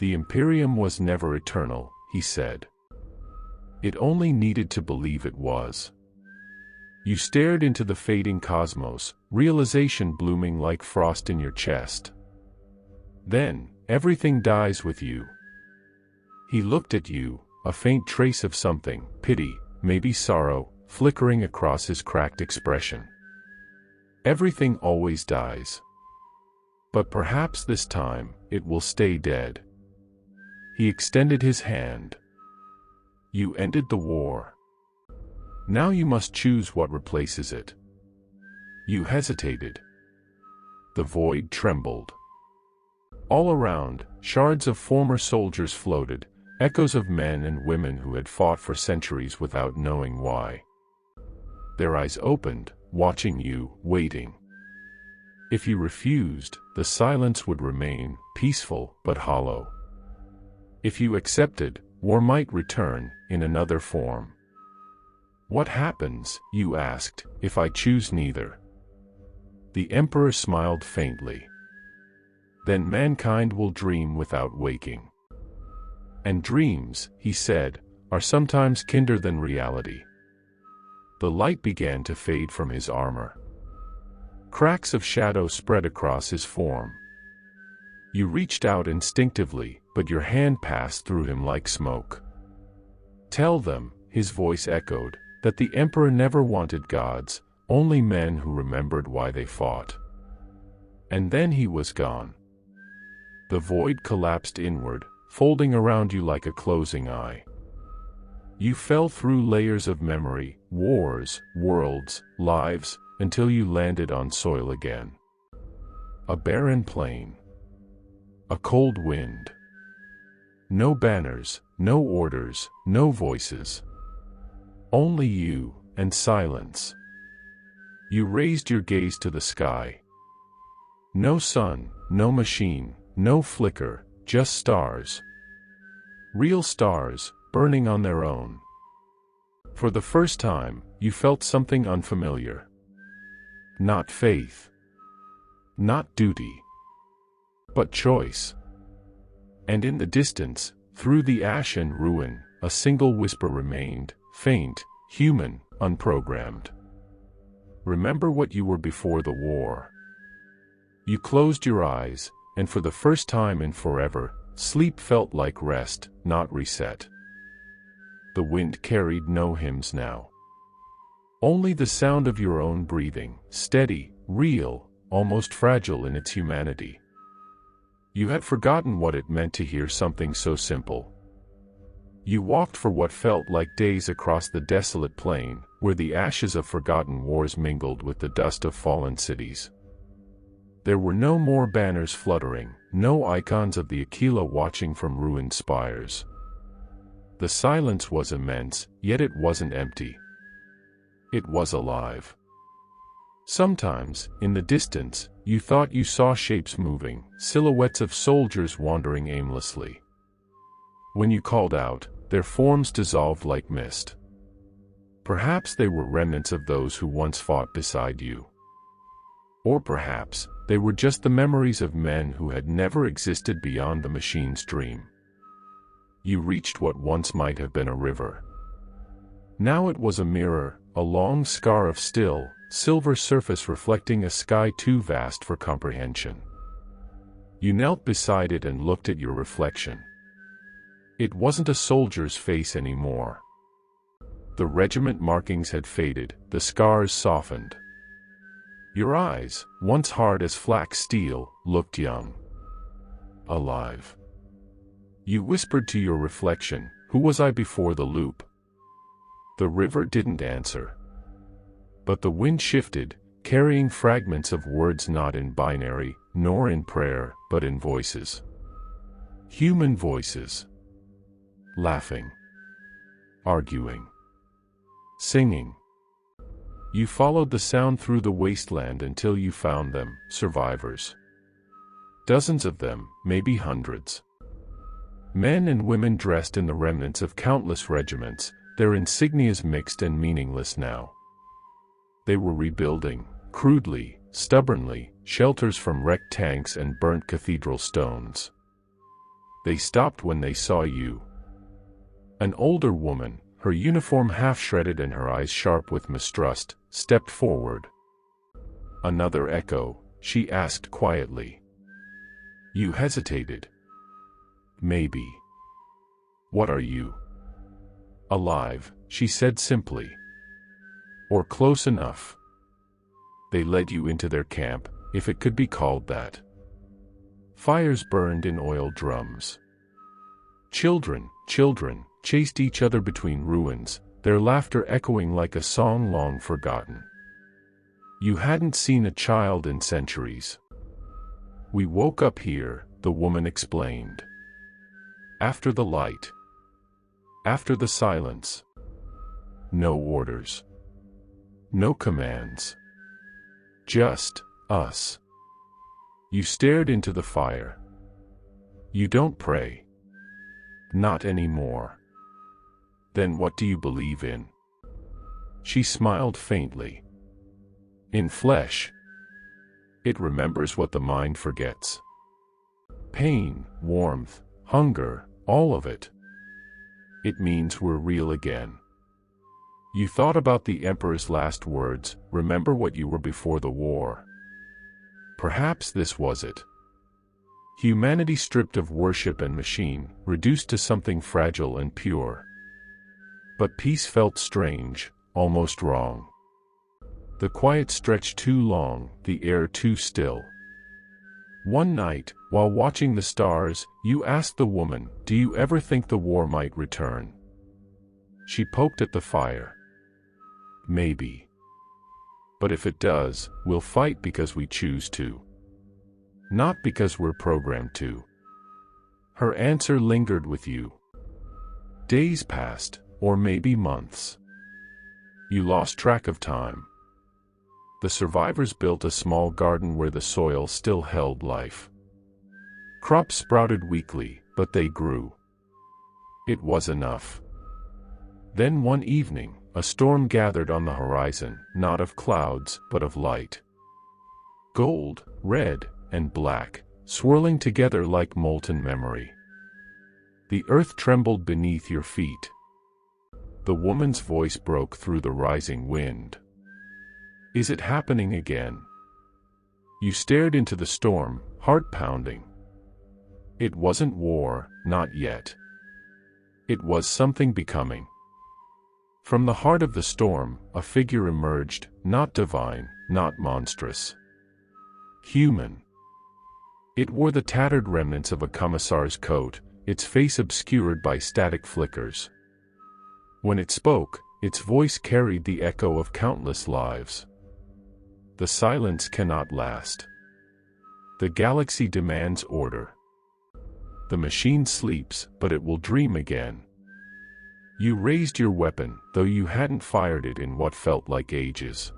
The Imperium was never eternal, he said. It only needed to believe it was. You stared into the fading cosmos, realization blooming like frost in your chest. Then, everything dies with you. He looked at you, a faint trace of something, pity, maybe sorrow, flickering across his cracked expression. Everything always dies. But perhaps this time, it will stay dead. He extended his hand. You ended the war. Now you must choose what replaces it. You hesitated. The void trembled. All around, shards of former soldiers floated, echoes of men and women who had fought for centuries without knowing why. Their eyes opened, watching you, waiting. If you refused, the silence would remain, peaceful but hollow. If you accepted, war might return, in another form. What happens, you asked, if I choose neither? The Emperor smiled faintly. Then mankind will dream without waking. And dreams, he said, are sometimes kinder than reality. The light began to fade from his armor. Cracks of shadow spread across his form. You reached out instinctively, but your hand passed through him like smoke. Tell them, his voice echoed, that the Emperor never wanted gods, only men who remembered why they fought. And then he was gone. The void collapsed inward, folding around you like a closing eye. You fell through layers of memory, wars, worlds, lives, until you landed on soil again. A barren plain. A cold wind. No banners, no orders, no voices. Only you, and silence. You raised your gaze to the sky. No sun, no machine, no flicker, just stars. Real stars, burning on their own. For the first time, you felt something unfamiliar. Not faith. Not duty. But choice. And in the distance, through the ash and ruin, a single whisper remained, faint, human, unprogrammed. Remember what you were before the war. You closed your eyes, and for the first time in forever, sleep felt like rest, not reset. The wind carried no hymns now. Only the sound of your own breathing, steady, real, almost fragile in its humanity. You had forgotten what it meant to hear something so simple. You walked for what felt like days across the desolate plain, where the ashes of forgotten wars mingled with the dust of fallen cities. There were no more banners fluttering, no icons of the Aquila watching from ruined spires. The silence was immense, yet it wasn't empty. It was alive. Sometimes, in the distance, you thought you saw shapes moving, silhouettes of soldiers wandering aimlessly. When you called out, their forms dissolved like mist. Perhaps they were remnants of those who once fought beside you. Or perhaps, they were just the memories of men who had never existed beyond the machine's dream. You reached what once might have been a river. Now it was a mirror, a long scar of still, silver surface reflecting a sky too vast for comprehension. You knelt beside it and looked at your reflection. It wasn't a soldier's face anymore. The regiment markings had faded, the scars softened. Your eyes, once hard as flax steel, looked young. Alive. You whispered to your reflection, "Who was I before the loop?" The river didn't answer. But the wind shifted, carrying fragments of words not in binary, nor in prayer, but in voices. Human voices. Laughing. Arguing. Singing. You followed the sound through the wasteland until you found them, survivors. Dozens of them, maybe hundreds. Men and women dressed in the remnants of countless regiments, their insignias mixed and meaningless now. They were rebuilding, crudely, stubbornly, shelters from wrecked tanks and burnt cathedral stones. They stopped when they saw you. An older woman, her uniform half-shredded and her eyes sharp with mistrust, stepped forward. "Another echo?" she asked quietly. You hesitated. "Maybe." "What are you?" "Alive," she said simply. "Or close enough." They led you into their camp, if it could be called that. Fires burned in oil drums. Children chased each other between ruins, their laughter echoing like a song long forgotten. You hadn't seen a child in centuries. "We woke up here," the woman explained. "After the light. After the silence. No orders. No commands. Just us." You stared into the fire. "You don't pray." "Not anymore." "Then what do you believe in?" She smiled faintly. "In flesh. It remembers what the mind forgets. Pain, warmth, hunger, all of it. It means we're real again." You thought about the Emperor's last words, "Remember what you were before the war." Perhaps this was it. Humanity stripped of worship and machine, reduced to something fragile and pure. But peace felt strange, almost wrong. The quiet stretched too long, the air too still. One night, while watching the stars, you asked the woman, "Do you ever think the war might return?" She poked at the fire. "Maybe. But if it does, we'll fight because we choose to. Not because we're programmed to." Her answer lingered with you. Days passed, or maybe months. You lost track of time. The survivors built a small garden where the soil still held life. Crops sprouted weakly, but they grew. It was enough. Then one evening, a storm gathered on the horizon, not of clouds, but of light. Gold, red, and black, swirling together like molten memory. The earth trembled beneath your feet. The woman's voice broke through the rising wind. "Is it happening again?" You stared into the storm, heart pounding. It wasn't war, not yet. It was something becoming. From the heart of the storm, a figure emerged, not divine, not monstrous. Human. It wore the tattered remnants of a commissar's coat, its face obscured by static flickers. When it spoke, its voice carried the echo of countless lives. "The silence cannot last. The galaxy demands order. The machine sleeps, but it will dream again." You raised your weapon, though you hadn't fired it in what felt like ages.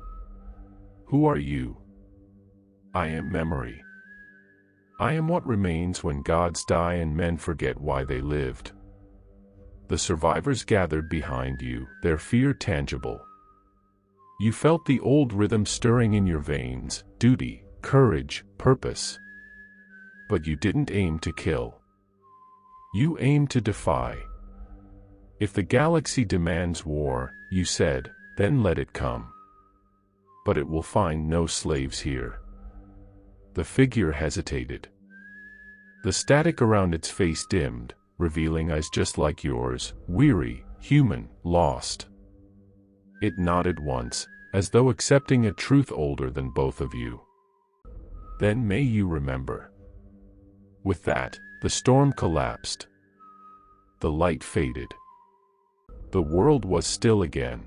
"Who are you?" "I am memory. I am what remains when gods die and men forget why they lived." The survivors gathered behind you, their fear tangible. You felt the old rhythm stirring in your veins, duty, courage, purpose. But you didn't aim to kill. You aimed to defy. If the galaxy demands war, you said, then let it come. But it will find no slaves here. The figure hesitated. The static around its face dimmed, revealing eyes just like yours, weary, human, lost. It nodded once, as though accepting a truth older than both of you. Then may you remember. With that, the storm collapsed. The light faded. The world was still again.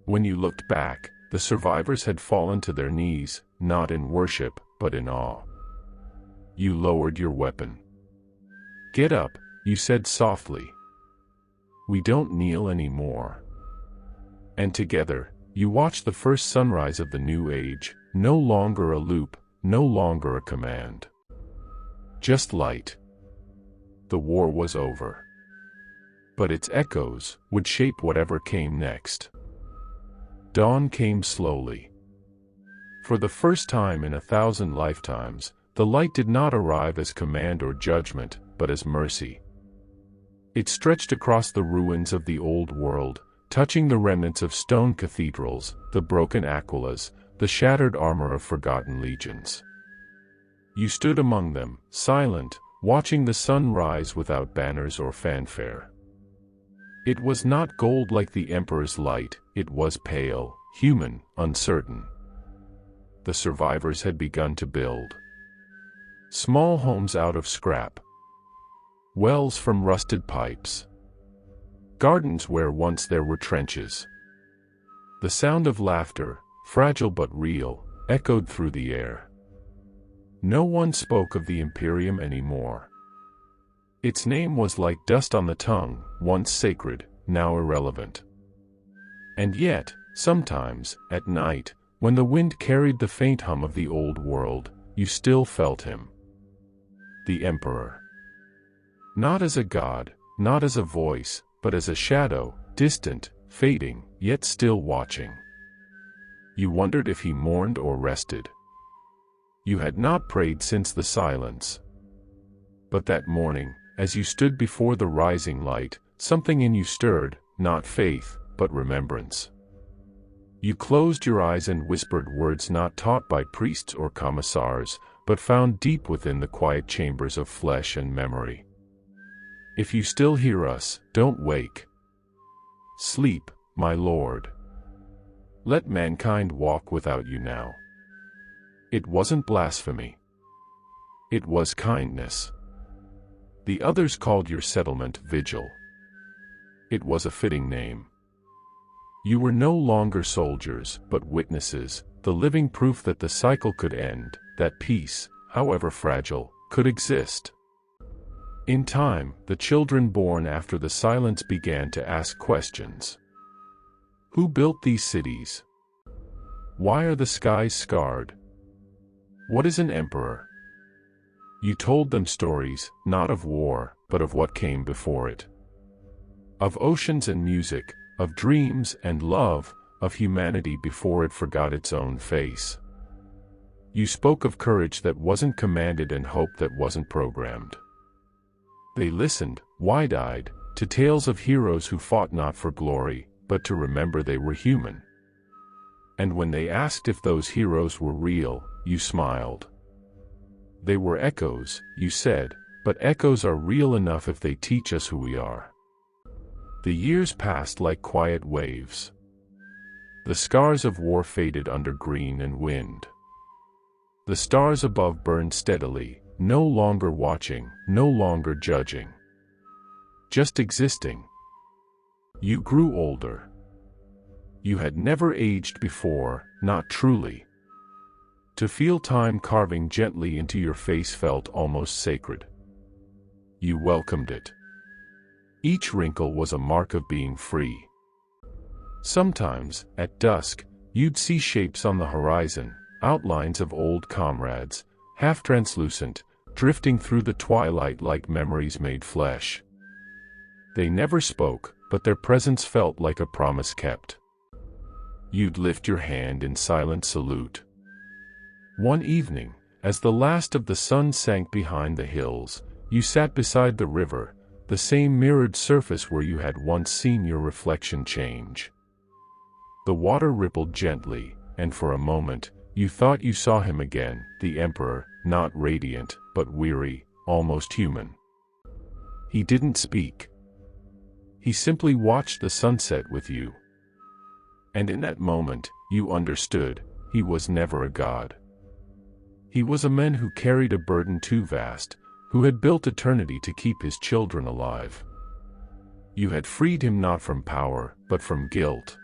When you looked back, the survivors had fallen to their knees, not in worship, but in awe. You lowered your weapon. Get up, you said softly. We don't kneel anymore. And together, you watched the first sunrise of the new age, no longer a loop, no longer a command. Just light. The war was over. But its echoes would shape whatever came next. Dawn came slowly. For the first time in 1,000 lifetimes, the light did not arrive as command or judgment, but as mercy. It stretched across the ruins of the old world, touching the remnants of stone cathedrals, the broken aquilas, the shattered armor of forgotten legions. You stood among them, silent, watching the sun rise without banners or fanfare. It was not gold like the Emperor's light, it was pale, human, uncertain. The survivors had begun to build. Small homes out of scrap. Wells from rusted pipes. Gardens where once there were trenches. The sound of laughter, fragile but real, echoed through the air. No one spoke of the Imperium anymore. Its name was like dust on the tongue, once sacred, now irrelevant. And yet, sometimes, at night, when the wind carried the faint hum of the old world, you still felt him. The Emperor. Not as a god, not as a voice, but as a shadow, distant, fading, yet still watching. You wondered if he mourned or rested. You had not prayed since the silence. But that morning, as you stood before the rising light, something in you stirred, not faith, but remembrance. You closed your eyes and whispered words not taught by priests or commissars, but found deep within the quiet chambers of flesh and memory. If you still hear us, don't wake. Sleep, my lord. Let mankind walk without you now. It wasn't blasphemy. It was kindness. The others called your settlement Vigil. It was a fitting name. You were no longer soldiers, but witnesses, the living proof that the cycle could end, that peace, however fragile, could exist. In time, the children born after the silence began to ask questions. Who built these cities? Why are the skies scarred? What is an emperor? You told them stories, not of war, but of what came before it. Of oceans and music, of dreams and love, of humanity before it forgot its own face. You spoke of courage that wasn't commanded and hope that wasn't programmed. They listened, wide-eyed, to tales of heroes who fought not for glory, but to remember they were human. And when they asked if those heroes were real, you smiled. They were echoes, you said, but echoes are real enough if they teach us who we are. The years passed like quiet waves. The scars of war faded under green and wind. The stars above burned steadily, no longer watching, no longer judging. Just existing. You grew older. You had never aged before, not truly. To feel time carving gently into your face felt almost sacred. You welcomed it. Each wrinkle was a mark of being free. Sometimes, at dusk, you'd see shapes on the horizon, outlines of old comrades, half translucent, drifting through the twilight like memories made flesh. They never spoke, but their presence felt like a promise kept. you'd lift your hand in silent salute. One evening, as the last of the sun sank behind the hills, you sat beside the river, the same mirrored surface where you had once seen your reflection change. The water rippled gently, and for a moment, you thought you saw him again, the Emperor, not radiant, but weary, almost human. He didn't speak. He simply watched the sunset with you. And in that moment, you understood, he was never a god. He was a man who carried a burden too vast, who had built eternity to keep his children alive. You had freed him not from power, but from guilt.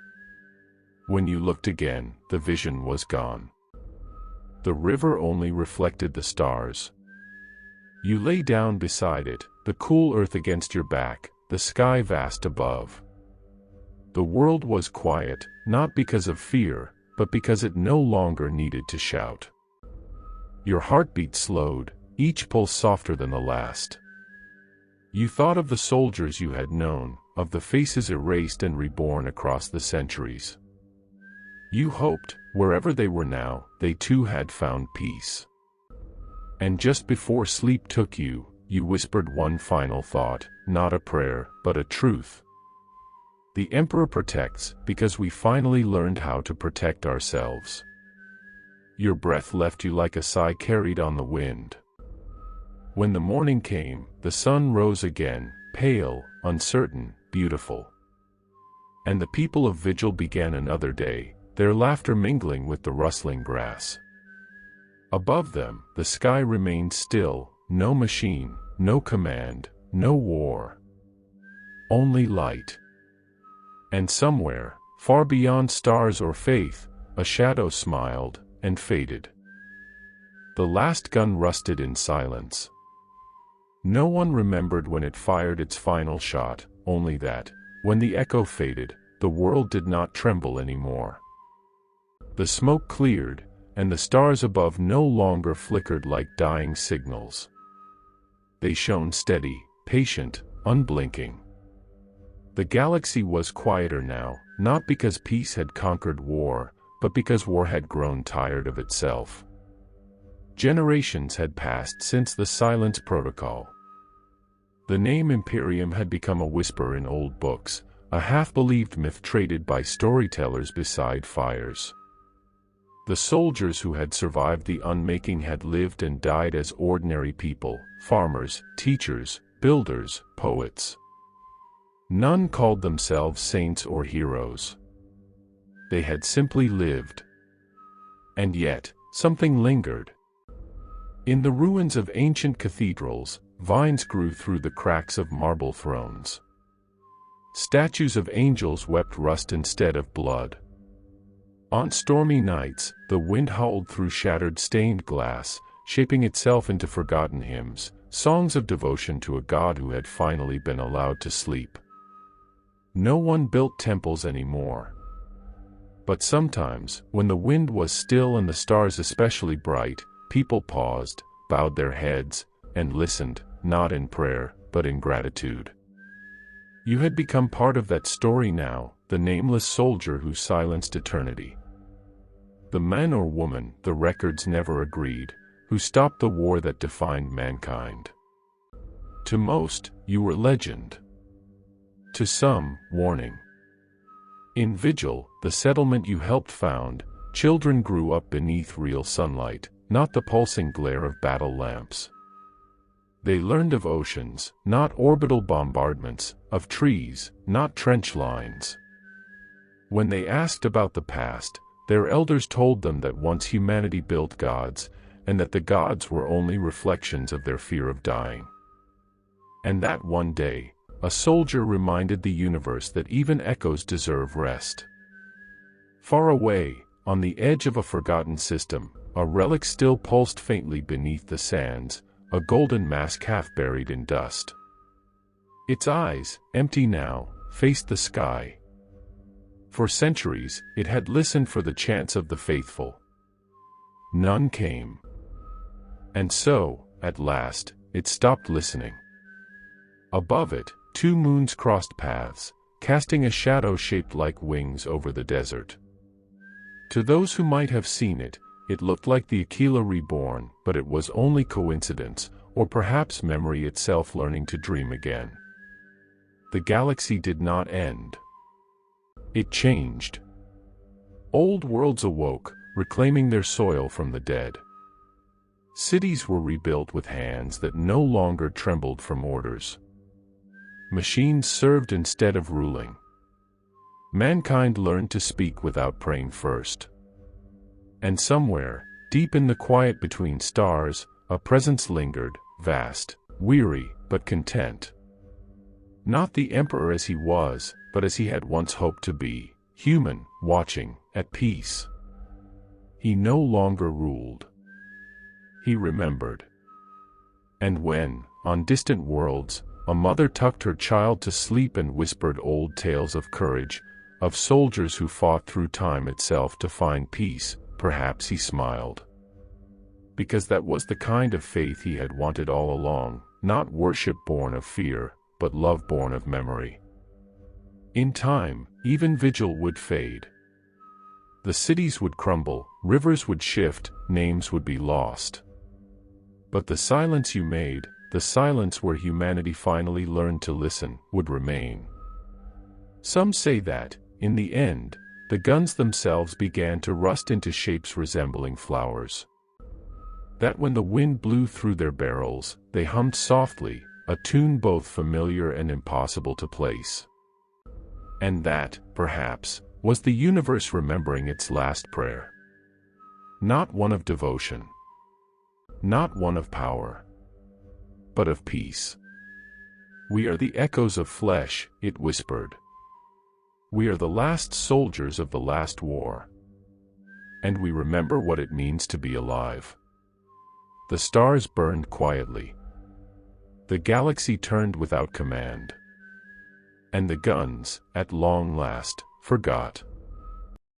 When you looked again, the vision was gone. The river only reflected the stars. You lay down beside it, the cool earth against your back, the sky vast above. The world was quiet, not because of fear, but because it no longer needed to shout. Your heartbeat slowed, each pulse softer than the last. You thought of the soldiers you had known, of the faces erased and reborn across the centuries. You hoped, wherever they were now, they too had found peace. And just before sleep took you, you whispered one final thought, not a prayer, but a truth. The Emperor protects, because we finally learned how to protect ourselves. Your breath left you like a sigh carried on the wind. When the morning came, the sun rose again, pale, uncertain, beautiful. And the people of Vigil began another day, their laughter mingling with the rustling grass. Above them, the sky remained still, no machine, no command, no war. Only light. And somewhere, far beyond stars or faith, a shadow smiled and faded. The last gun rusted in silence. No one remembered when it fired its final shot, only that, when the echo faded, the world did not tremble anymore. The smoke cleared, and the stars above no longer flickered like dying signals. They shone steady, patient, unblinking. The galaxy was quieter now, not because peace had conquered war, but because war had grown tired of itself. Generations had passed since the Silence Protocol. The name Imperium had become a whisper in old books, a half-believed myth traded by storytellers beside fires. The soldiers who had survived the unmaking had lived and died as ordinary people, farmers, teachers, builders, poets. None called themselves saints or heroes. They had simply lived. And yet, something lingered. In the ruins of ancient cathedrals, vines grew through the cracks of marble thrones. Statues of angels wept rust instead of blood. On stormy nights, the wind howled through shattered stained glass, shaping itself into forgotten hymns, songs of devotion to a god who had finally been allowed to sleep. No one built temples anymore. But sometimes, when the wind was still and the stars especially bright, people paused, bowed their heads, and listened, not in prayer, but in gratitude. You had become part of that story now, the nameless soldier who silenced eternity. The man or woman, the records never agreed, who stopped the war that defined mankind. To most, you were legend. To some, warning. In Vigil, the settlement you helped found, children grew up beneath real sunlight, not the pulsing glare of battle lamps. They learned of oceans, not orbital bombardments, of trees, not trench lines. When they asked about the past, their elders told them that once humanity built gods, and that the gods were only reflections of their fear of dying. And that one day, a soldier reminded the universe that even echoes deserve rest. Far away, on the edge of a forgotten system, a relic still pulsed faintly beneath the sands, a golden mask half buried in dust. Its eyes, empty now, faced the sky. For centuries, it had listened for the chants of the faithful. None came. And so, at last, it stopped listening. Above it, 2 moons crossed paths, casting a shadow shaped like wings over the desert. To those who might have seen it, it looked like the Aquila reborn, but it was only coincidence, or perhaps memory itself learning to dream again. The galaxy did not end. It changed. Old worlds awoke, reclaiming their soil from the dead. Cities were rebuilt with hands that no longer trembled from orders. Machines served instead of ruling. Mankind learned to speak without praying first. And somewhere, deep in the quiet between stars, a presence lingered, vast, weary, but content. Not the emperor as he was, but as he had once hoped to be, human, watching, at peace. He no longer ruled. He remembered. And when, on distant worlds, a mother tucked her child to sleep and whispered old tales of courage, of soldiers who fought through time itself to find peace, perhaps he smiled. Because that was the kind of faith he had wanted all along, not worship born of fear, but love born of memory. In time, even vigil would fade. The cities would crumble, rivers would shift, names would be lost. But the silence you made, the silence where humanity finally learned to listen, would remain. Some say that, in the end, the guns themselves began to rust into shapes resembling flowers. That when the wind blew through their barrels, they hummed softly, a tune both familiar and impossible to place. And that, perhaps, was the universe remembering its last prayer. Not one of devotion. Not one of power. But of peace. We are the echoes of flesh, it whispered. We are the last soldiers of the last war. And we remember what it means to be alive. The stars burned quietly. The galaxy turned without command. And the guns, at long last, forgot.